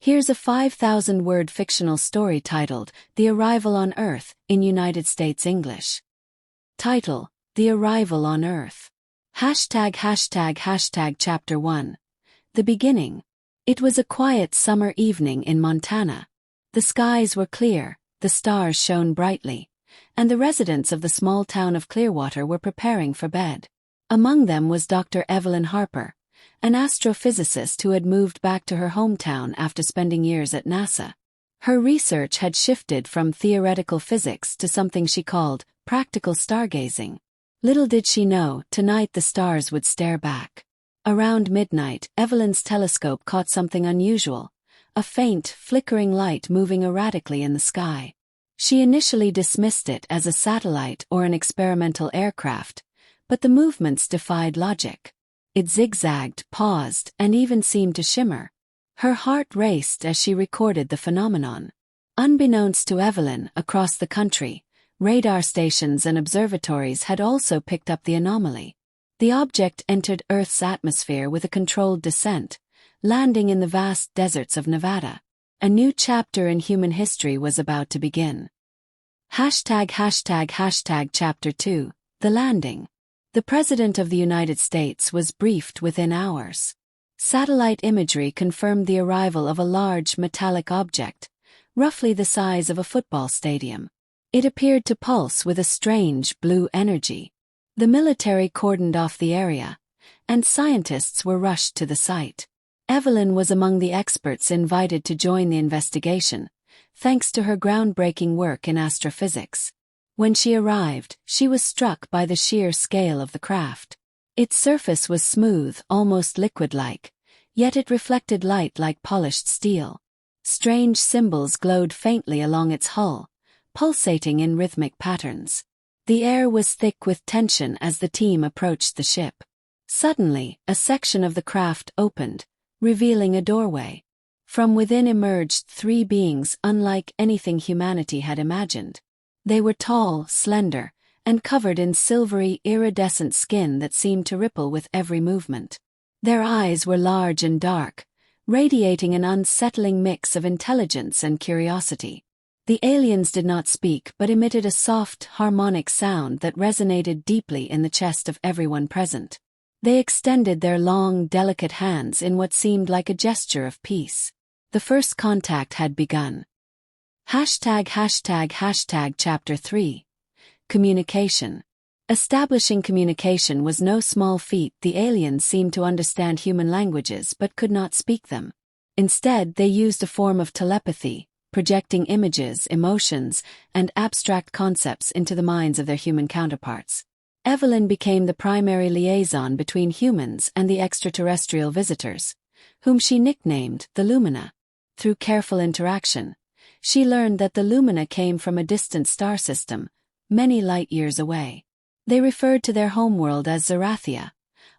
Here's a 5,000-word fictional story titled, The Arrival on Earth, in United States English. Title, The Arrival on Earth. #### Chapter 1. The Beginning. It was a quiet summer evening in Montana. The skies were clear, the stars shone brightly, and the residents of the small town of Clearwater were preparing for bed. Among them was Dr. Evelyn Harper, an astrophysicist who had moved back to her hometown after spending years at NASA. Her research had shifted from theoretical physics to something she called practical stargazing. Little did she know, tonight the stars would stare back. Around midnight, Evelyn's telescope caught something unusual, a faint, flickering light moving erratically in the sky. She initially dismissed it as a satellite or an experimental aircraft, but the movements defied logic. It zigzagged, paused, and even seemed to shimmer. Her heart raced as she recorded the phenomenon. Unbeknownst to Evelyn, across the country, radar stations and observatories had also picked up the anomaly. The object entered Earth's atmosphere with a controlled descent, landing in the vast deserts of Nevada. A new chapter in human history was about to begin. ###Chapter 2. The Landing. The President of the United States was briefed within hours. Satellite imagery confirmed the arrival of a large metallic object, roughly the size of a football stadium. It appeared to pulse with a strange blue energy. The military cordoned off the area, and scientists were rushed to the site. Evelyn was among the experts invited to join the investigation, thanks to her groundbreaking work in astrophysics. When she arrived, she was struck by the sheer scale of the craft. Its surface was smooth, almost liquid-like, yet it reflected light like polished steel. Strange symbols glowed faintly along its hull, pulsating in rhythmic patterns. The air was thick with tension as the team approached the ship. Suddenly, a section of the craft opened, revealing a doorway. From within emerged three beings unlike anything humanity had imagined. They were tall, slender, and covered in silvery, iridescent skin that seemed to ripple with every movement. Their eyes were large and dark, radiating an unsettling mix of intelligence and curiosity. The aliens did not speak but emitted a soft, harmonic sound that resonated deeply in the chest of everyone present. They extended their long, delicate hands in what seemed like a gesture of peace. The first contact had begun. ###Chapter 3. Communication. Establishing communication was no small feat. The aliens seemed to understand human languages but could not speak them. Instead, they used a form of telepathy, projecting images, emotions, and abstract concepts into the minds of their human counterparts. Evelyn became the primary liaison between humans and the extraterrestrial visitors, whom she nicknamed the Lumina. Through careful interaction, she learned that the Lumina came from a distant star system, many light-years away. They referred to their homeworld as Zerathia,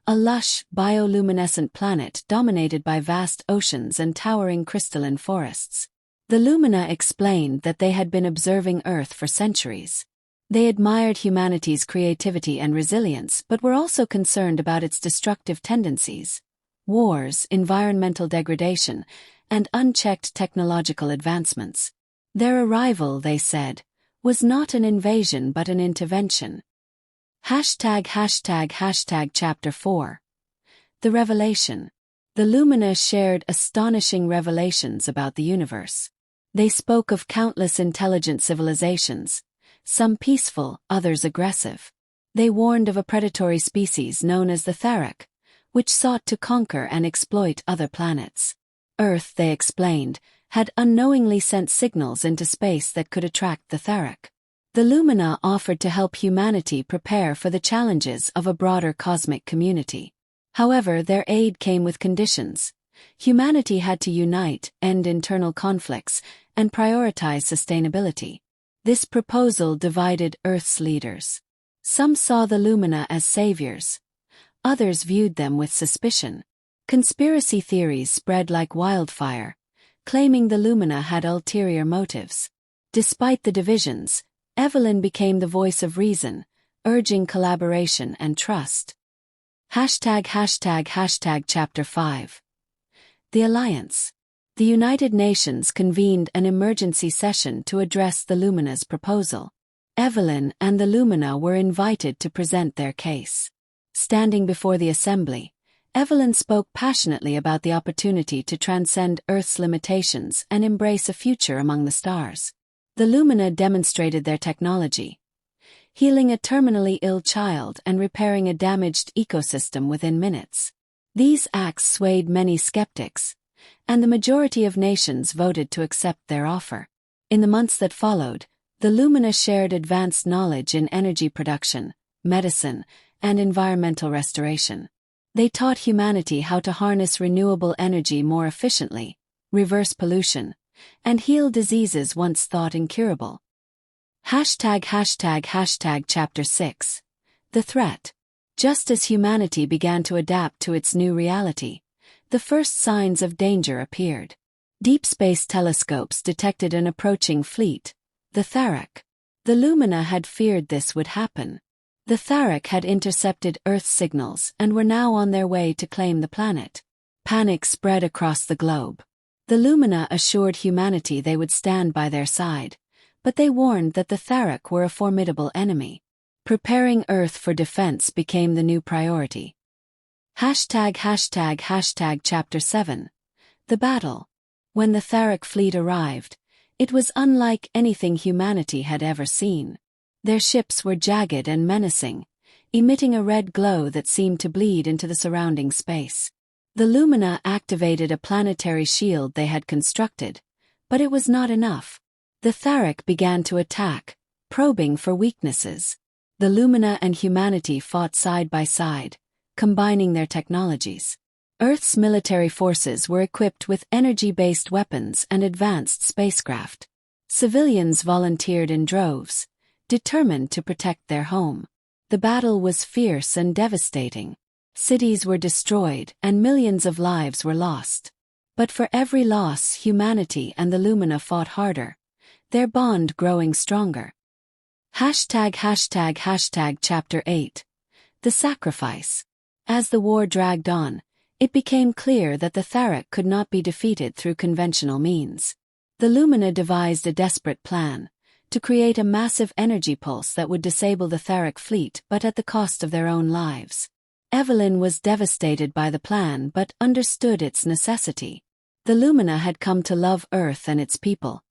a lush, bioluminescent planet dominated by vast oceans and towering crystalline forests. The Lumina explained that they had been observing Earth for centuries. They admired humanity's creativity and resilience but were also concerned about its destructive tendencies: wars, environmental degradation, and unchecked technological advancements. Their arrival, they said, was not an invasion but an intervention. ###Chapter 4. The Revelation. The Lumina shared astonishing revelations about the universe. They spoke of countless intelligent civilizations, some peaceful, others aggressive. They warned of a predatory species known as the Tharak, which sought to conquer and exploit other planets. Earth, they explained, had unknowingly sent signals into space that could attract the Tharak. The Lumina offered to help humanity prepare for the challenges of a broader cosmic community. However, their aid came with conditions. Humanity had to unite, end internal conflicts, and prioritize sustainability. This proposal divided Earth's leaders. Some saw the Lumina as saviors. Others viewed them with suspicion. Conspiracy theories spread like wildfire, claiming the Lumina had ulterior motives. Despite the divisions, Evelyn became the voice of reason, urging collaboration and trust. ###Chapter 5. The Alliance. the United Nations convened an emergency session to address the Lumina's proposal. Evelyn and the Lumina were invited to present their case. Standing before the assembly, Evelyn spoke passionately about the opportunity to transcend Earth's limitations and embrace a future among the stars. The Lumina demonstrated their technology, healing a terminally ill child and repairing a damaged ecosystem within minutes. These acts swayed many skeptics, and the majority of nations voted to accept their offer. In the months that followed, the Lumina shared advanced knowledge in energy production, medicine, and environmental restoration. They taught humanity how to harness renewable energy more efficiently, reverse pollution, and heal diseases once thought incurable. Chapter 6. The Threat. Just as humanity began to adapt to its new reality, the first signs of danger appeared. Deep space telescopes detected an approaching fleet, the Tharok. The Lumina had feared this would happen. The Tharok had intercepted Earth signals and were now on their way to claim the planet. Panic spread across the globe. The Lumina assured humanity they would stand by their side, but they warned that the Tharok were a formidable enemy. Preparing Earth for defense became the new priority. Chapter 7. The Battle. When the Tharok fleet arrived, it was unlike anything humanity had ever seen. Their ships were jagged and menacing, emitting a red glow that seemed to bleed into the surrounding space. The Lumina activated a planetary shield they had constructed, but it was not enough. The Tharok began to attack, probing for weaknesses. The Lumina and humanity fought side by side, combining their technologies. Earth's military forces were equipped with energy-based weapons and advanced spacecraft. Civilians volunteered in droves, determined to protect their home. The battle was fierce and devastating. Cities were destroyed and millions of lives were lost. But for every loss, humanity and the Lumina fought harder, their bond growing stronger. Chapter 8. The Sacrifice. As the war dragged on, it became clear that the Tharok could not be defeated through conventional means. The Lumina devised a desperate plan to create a massive energy pulse that would disable the Tharok fleet but at the cost of their own lives. Evelyn was devastated by the plan but understood its necessity. The Lumina had come to love Earth and its people,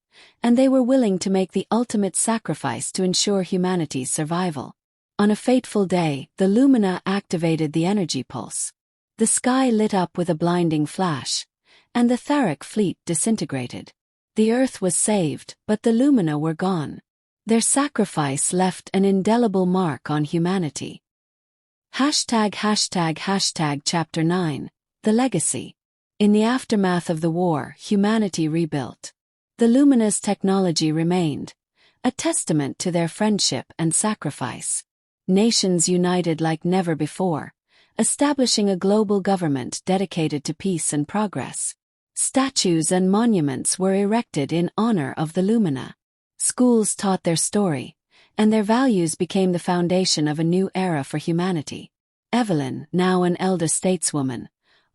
and they were willing to make the ultimate sacrifice to ensure humanity's survival. On a fateful day, the Lumina activated the energy pulse. The sky lit up with a blinding flash, and the Tharok fleet disintegrated. The Earth was saved, but the Lumina were gone. Their sacrifice left an indelible mark on humanity. Chapter 9. The Legacy. In the aftermath of the war, humanity rebuilt. The Lumina's technology remained, a testament to their friendship and sacrifice. Nations united like never before, establishing a global government dedicated to peace and progress. Statues and monuments were erected in honor of the Lumina. Schools taught their story, and their values became the foundation of a new era for humanity. Evelyn, now an elder stateswoman,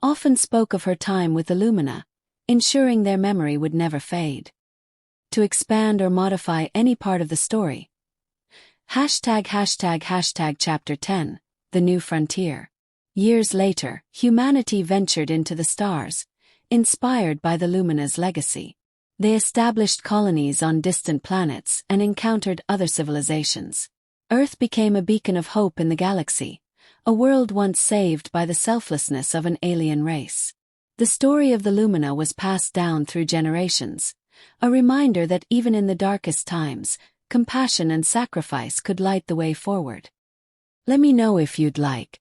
often spoke of her time with the Lumina, ensuring their memory would never fade. To expand or modify any part of the story. Chapter 10. The New Frontier. Years later, humanity ventured into the stars, inspired by the Lumina's legacy. They established colonies on distant planets and encountered other civilizations. Earth became a beacon of hope in the galaxy, a world once saved by the selflessness of an alien race. The story of the Lumina was passed down through generations, a reminder that even in the darkest times, compassion and sacrifice could light the way forward. Let me know if you'd like